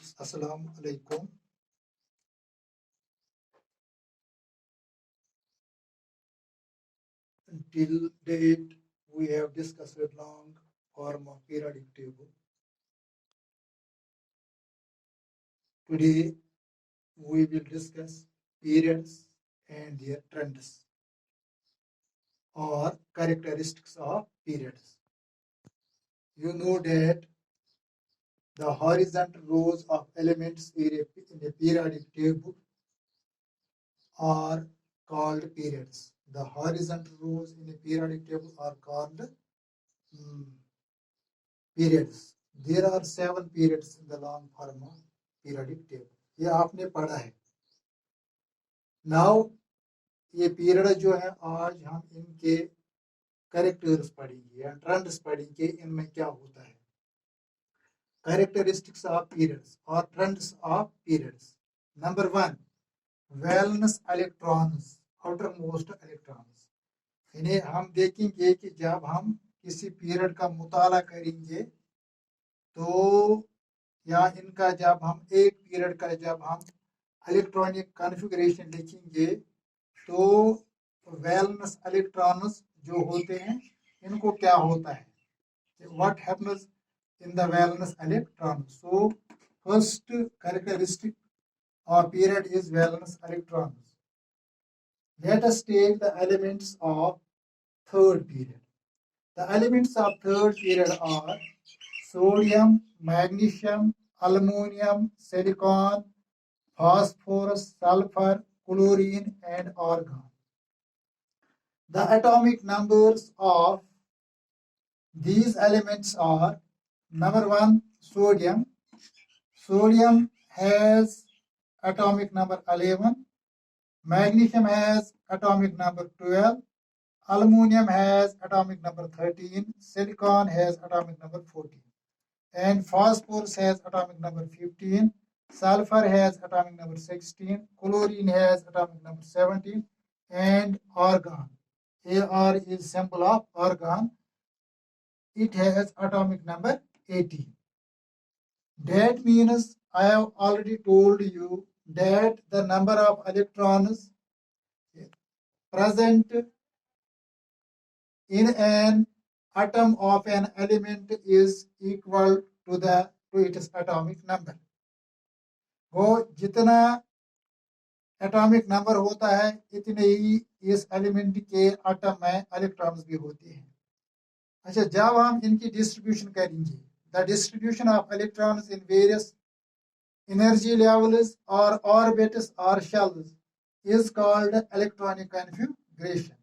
students, Assalamu alaikum. Till date, we have discussed a long form of periodic table. Today, we will discuss periods and their trends or characteristics of periods. You know that the horizontal rows of elements in a periodic table are called periods. The horizontal rows in a periodic table are called periods. There are 7 periods in the long form of periodic table. ये आपने पढ़ा है. Now ये period जो है आज हम इनके कैरेक्टर्स पढ़ेंगे या ट्रेंड्स पढ़ेंगे, इनमें क्या होता है. Characteristics of periods or trends of periods. Number 1, valence electrons, outermost electrons. इन्हें हम देखेंगे कि जब हम किसी पीरियड का मुताला करेंगे तो या इनका जब हम एक पीरियड का जब हम इलेक्ट्रॉनिक कॉन्फ़िगरेशन लिखेंगे तो वैलेंस इलेक्ट्रॉन्स जो होते हैं इनको क्या होता है, what happens in the valence electrons. So first characteristic of period is valence electrons. Let us take the elements of third period. The elements of third period are sodium, magnesium, aluminum, silicon, phosphorus, sulfur, chlorine, and argon. The atomic numbers of these elements are: number 1, sodium. Sodium has atomic number 11, magnesium has atomic number 12, aluminum has atomic number 13, silicon has atomic number 14, and phosphorus has atomic number 15, sulfur has atomic number 16, chlorine has atomic number 17, and argon, Ar is symbol of argon, it has atomic number 18. That means I have already told you that the number of electrons present in an atom of an element is equal to its atomic number. वो जितना atomic number होता है इतने ही इस element के atom में electrons भी होते हैं. अच्छा, जब हम इनकी डिस्ट्रीब्यूशन करेंगे, the distribution of electrons in various energy levels or orbits or shells is called electronic configuration.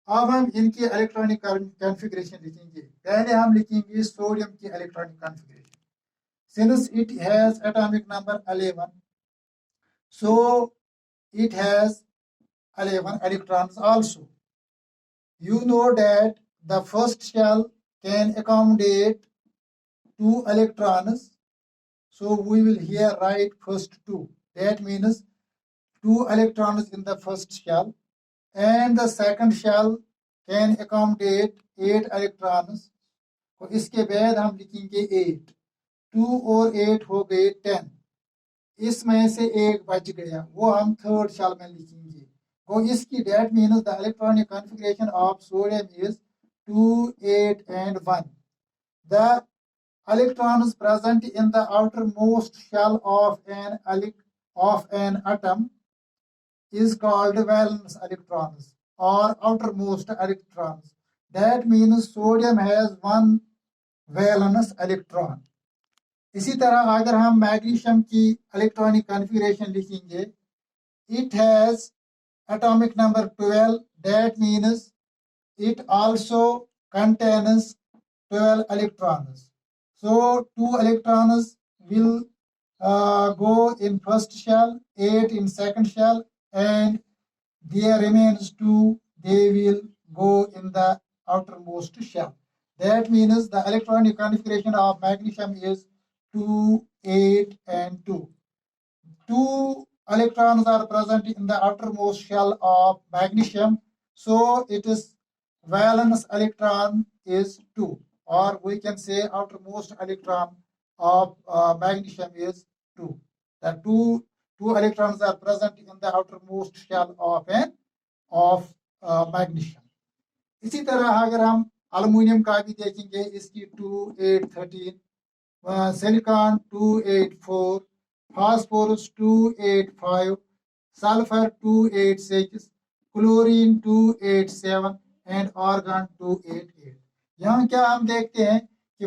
अब हम इनकी इलेक्ट्रॉनिक कॉन्फ़िगरेशन लिखेंगे. पहले हम लिखेंगे सोडियम की electronic configuration. Since it has atomic number 11, so it has 11 electrons also. You know that the first shell can accommodate 2 electrons, so we will here write first 2. That means 2 electrons in the first shell, and the second shell can accommodate 8 electrons. तो इसके बाद हम लिखेंगे 8. 2 और 8 हो गए 10. इसमें से एक बच गया, वो हम थर्ड शेल में लिखेंगे. तो इसकी that means the electronic configuration of sodium is 2, 8, and 1. The electrons present in the outermost shell of an atom is called valence electrons or outermost electrons. That means sodium has 1 valence electron. इसी तरह अगर हम magnesium की electronic configuration लिखेंगे, it has atomic number 12. That means it also contains 12 electrons. So 2 electrons will go in first shell, 8 in second shell, and there remains 2, they will go in the outermost shell. That means the electronic configuration of magnesium is 2, 8, and 2. 2 electrons are present in the outermost shell of magnesium, so its valence electron is 2, or we can say outermost electron of magnesium is 2. The two electrons are present in the outermost shell of magnesium. इसी तरह अगर हम aluminium का भी देखेंगे, इसकी 2 8 13, silicon 2 8 4, phosphorus 2 8 5, sulphur 2 8 6, chlorine 2 8 7 and argon 2 8 8. यहाँ क्या हम देखते हैं कि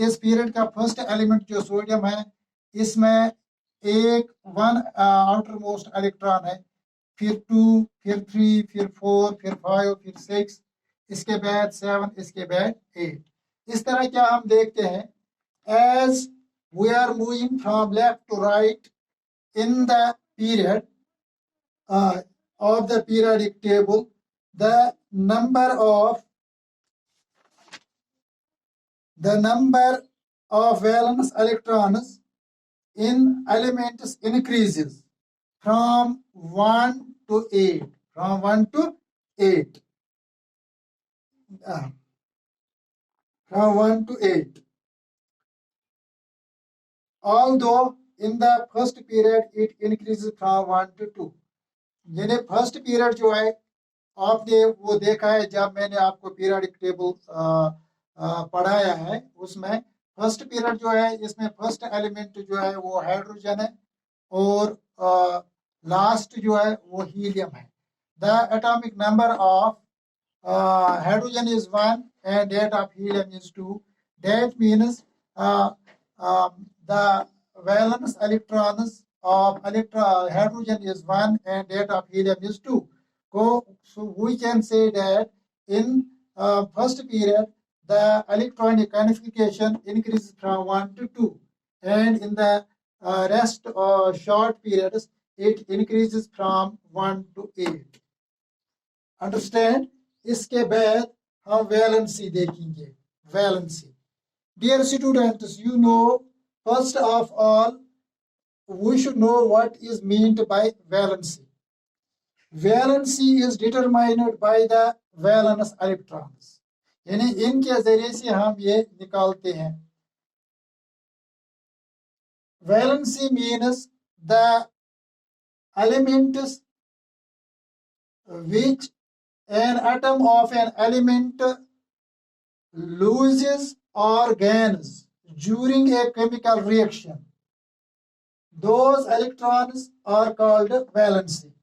इस पीरियड का फर्स्ट एलिमेंट जो सोडियम है, इसमें वन आउटर मोस्ट इलेक्ट्रॉन है, फिर 2, फिर 3, फिर 4, फिर 5, फिर 6, इसके बाद 7, इसके बाद 8. इस तरह क्या हम देखते हैं, as we are moving from left to right in the period of the periodic table, the number of valence electrons in elements increases from 1 to 8. From 1 to 8. From 1 to 8. Although in the first period it increases from 1 to 2. यानी first period जो है आपने वो देखा है, जब मैंने आपको पीरियडिक टेबल पढ़ाया है, उसमें फर्स्ट पीरियड जो है, इसमें फर्स्ट एलिमेंट जो है वो हाइड्रोजन है और लास्ट जो है वो हीलियम है. The atomic number of hydrogen is 1 and that of helium is 2. That means the valence electrons of hydrogen is 1 and that of helium is 2. So we can say that in first period the electronic configuration increases from 1 to 2, and in the rest short periods it increases from 1 to 8. Understand? इसके बाद हम valency देखेंगे. Valency, dear students, you know, first of all we should know what is meant by valency. Valency is determined by the valence electrons. यानी इनके जरिए से हम ये निकालते हैं. Valency means the elements which an atom of an element loses or gains during a chemical reaction. Those electrons are called valency.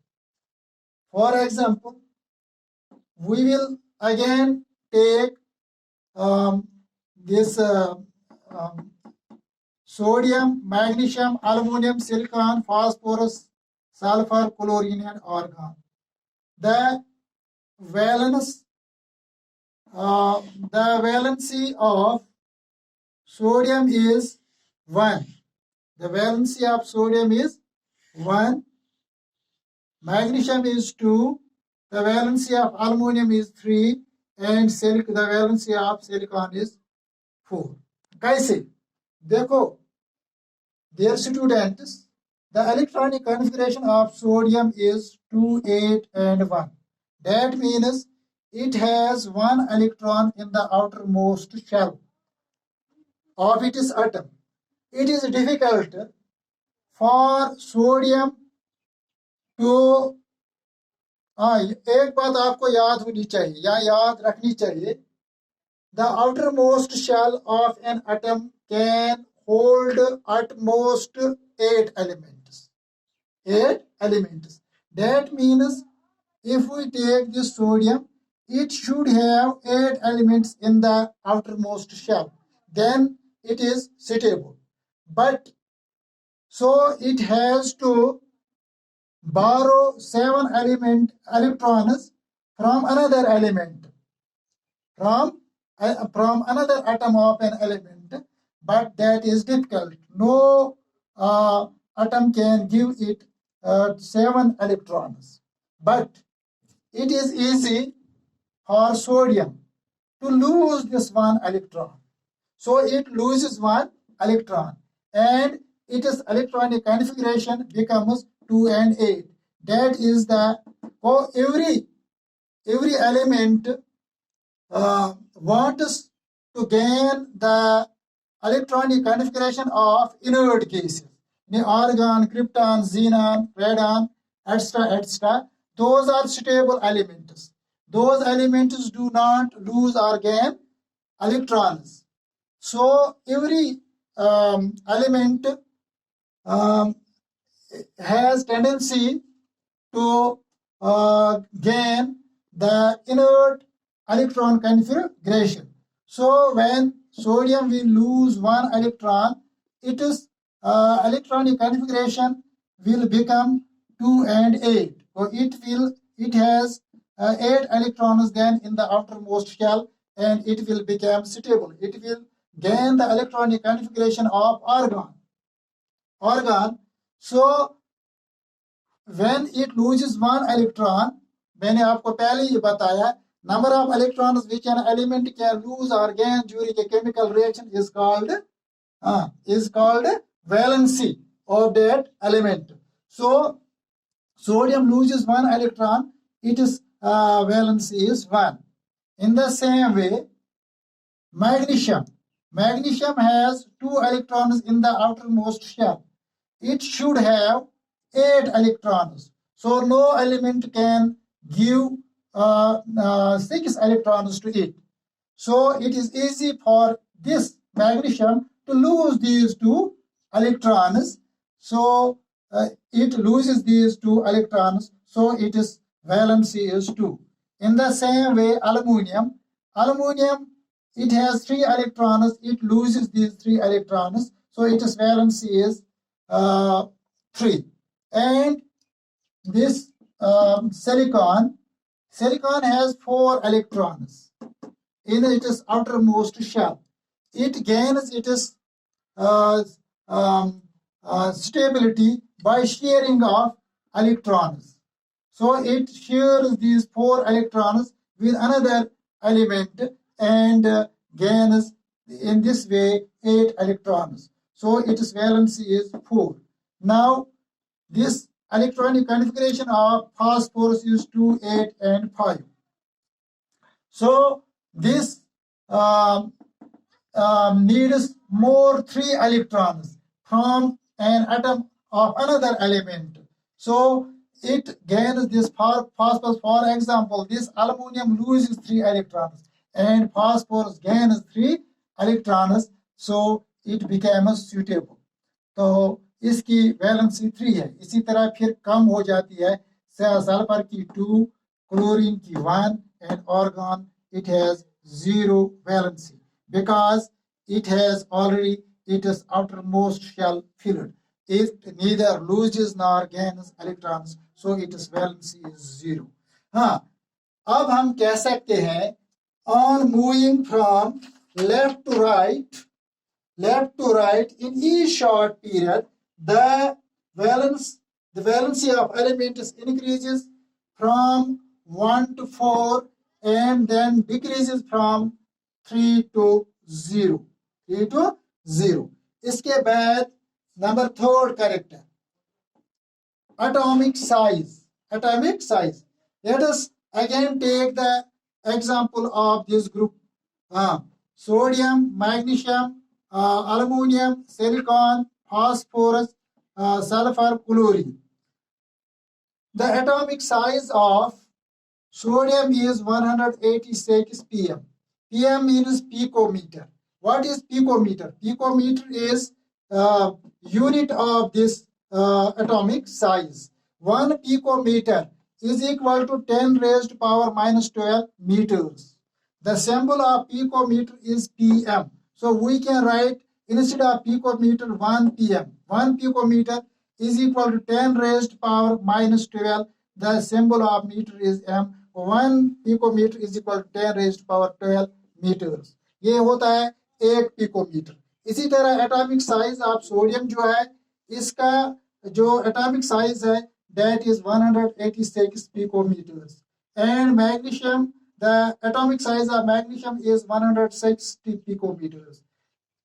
For example, we will again take this sodium, magnesium, aluminum, silicon, phosphorus, sulfur, chlorine and argon. The valency of sodium is 1. The valency of sodium is 1. Magnesium is 2. The valency of aluminum is 3. And the valency of silicon is 4. कैसे? देखो, dear students, the electronic configuration of sodium is 2, 8 and 1. That means it has one electron in the outermost shell of its atom. It is difficult for sodium to एक बात आपको याद होनी चाहिए या याद रखनी चाहिए. The outermost shell of an atom can hold at most 8 elements. 8 elements. That means if we take this sodium, it should have 8 elements in the outermost shell. Then it is stable. But so it has to borrow 7 electrons from another element, from another atom of an element, but that is difficult. No atom can give it 7 electrons. But it is easy for sodium to lose this 1 electron. So it loses 1 electron and its electronic configuration becomes 2 and 8. That is the every element wants to gain the electronic configuration of inert gases, argon, krypton, xenon, radon, etc., etc. Those are stable elements. Those elements do not lose or gain electrons. So every element has tendency to gain the inert electron configuration. So when sodium will lose one electron, its electronic configuration will become 2 and 8. So it has 8 electrons then in the outermost shell, and it will become stable. It will gain the electronic configuration of argon. So when it loses one electron, मैंने आपको पहले ही बताया, number of electrons which an element can lose or gain during a chemical reaction is called valency of that element. So sodium loses one electron, its valency is 1. In the same way, magnesium has 2 electrons in the outermost shell. It should have 8 electrons. So no element can give 6 electrons to it. So it is easy for this magnesium to lose these 2 electrons. So it loses these 2 electrons. So its valency is 2. In the same way, aluminum, it has 3 electrons. It loses these 3 electrons. So its valency is 3. And this silicon has 4 electrons in its outermost shell. It gains its stability by sharing of electrons. So it shares these 4 electrons with another element and gains in this way 8 electrons. So its valency is 4. Now this electronic configuration of phosphorus is 2, 8, and 5. So this needs more 3 electrons from an atom of another element. So it gains this phosphorus. For example, this aluminum loses 3 electrons and phosphorus gains 3 electrons. So it becomes suitable. तो इसकी valency 3 है. इसी तरह फिर कम हो जाती है. Sulphur की 2, क्लोरीन की 1, and argon it has 0 valency because it has already its outermost shell filled. It neither loses nor gains electrons, so its valency is 0. हाँ, अब हम कह सकते हैं on moving from left to right in each short period, the valency of elements increases from 1 to 4 and then decreases from 3 to 0. 3 to 0. इसके बाद number 3rd character, atomic size. Let us again take the example of this group. Sodium, magnesium, aluminum, silicon, phosphorus, sulfur, chlorine. The atomic size of sodium is 186 pm. pm means picometer. What is picometer? Picometer is unit of this atomic size. 1 picometer is equal to 10 raised to power minus 12 meters. The symbol of picometer is pm. So we can write instead of picometer 1 pm. 1 picometer is equal to 10 raised to power minus 12. The symbol of meter is m. 1 picometer is equal to 10 raised to power 12 meters. ये होता है 1 picometre. इसी तरह atomic size of sodium जो है, इसका जो atomic size है that is 186 picometers. And magnesium, the atomic size of magnesium is 160 picometers.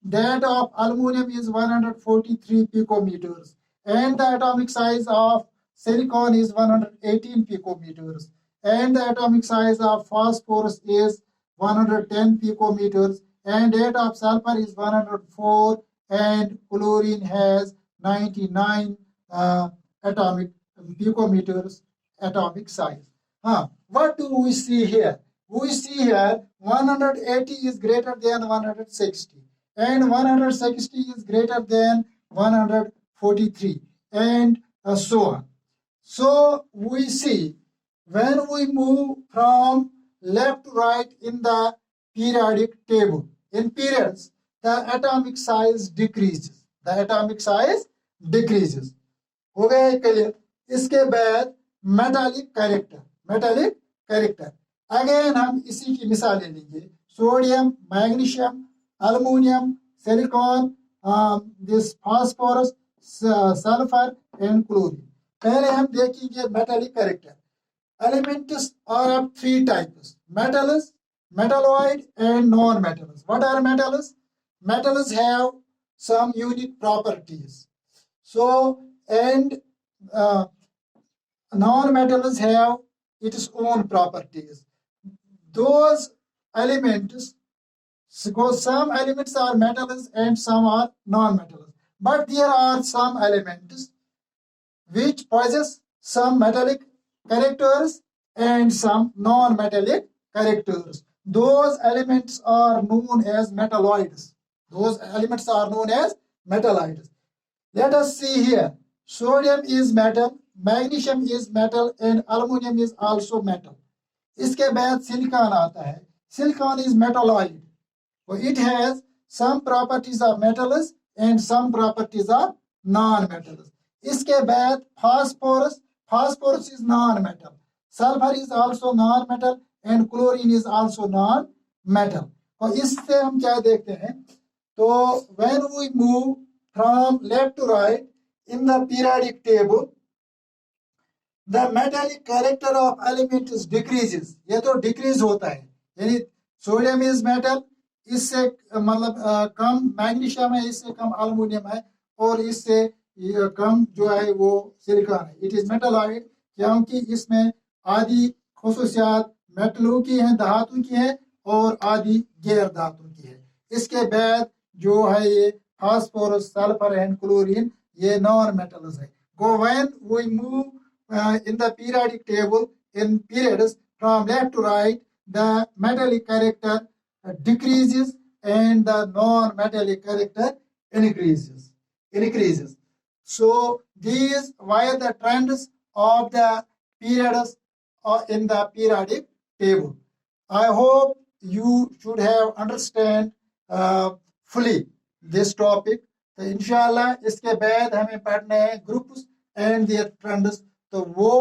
That of aluminum is 143 picometers. And the atomic size of silicon is 118 picometers. And the atomic size of phosphorus is 110 picometers. and rate of sulfur is 104 and chlorine has 99 atomic picometers atomic size. What do we see here? We see here 180 is greater than 160 and 160 is greater than 143 and so on. So we see when we move from left to right in the periodic table, in periods, the atomic size decreases. The atomic size decreases. हो गया clear? इसके बाद metallic character again हम इसी की मिसाल ले लेंगे. Sodium, magnesium, aluminium, silicon, this phosphorus, sulphur and chlorine. पहले हम देखेंगे metallic character. Elements are of three types: metals, metalloid, and non-metals. What are metals? Metals have some unique properties. So, and non-metals have its own properties. Those elements, because some elements are metals and some are non-metals. But there are some elements which possess some metallic characters and some non-metallic characters. Those elements are known as metalloids. Let us see here. Sodium is metal, magnesium is metal, and aluminum is also metal. इसके बाद silicon आता है. Silicon is metalloid. It has some properties of metals and some properties of non-metals. इसके बाद phosphorus is non-metal. Sulfur is also non-metal and chlorine is also non-metal. और इससे हम क्या देखते हैं? तो when we move from left to right in the periodic table, the metallic character of elements decreases. ये तो decrease होता है. यानी सोडियम is metal, इससे मतलब कम मैग्नीशियम है, इससे कम अल्युमिनियम है और इससे कम जो है वो सिलिकॉन है. इट इज मेटालॉइड क्योंकि इसमें आदि खसूसियात मेटलों की हैं, धातु की है और आदि गैर धातु की है. इसके बाद जो है ये फास्फोरस, सल्फर एंड क्लोरीन ये नॉन मेटल्स है. Go when we move in the periodic table in periods from left to right, the metallic character decreases and the non-metallic character increases. So these were the trends of the periods in the periodic table. I hope you should have understand fully this topic. तो इंशाल्लाह इसके बाद हमें पढ़ने हैं groups and there trends. तो वो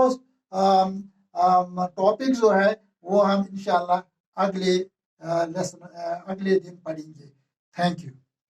topic जो है वो हम इंशाल्लाह अगले दिन पढ़ेंगे. Thank you.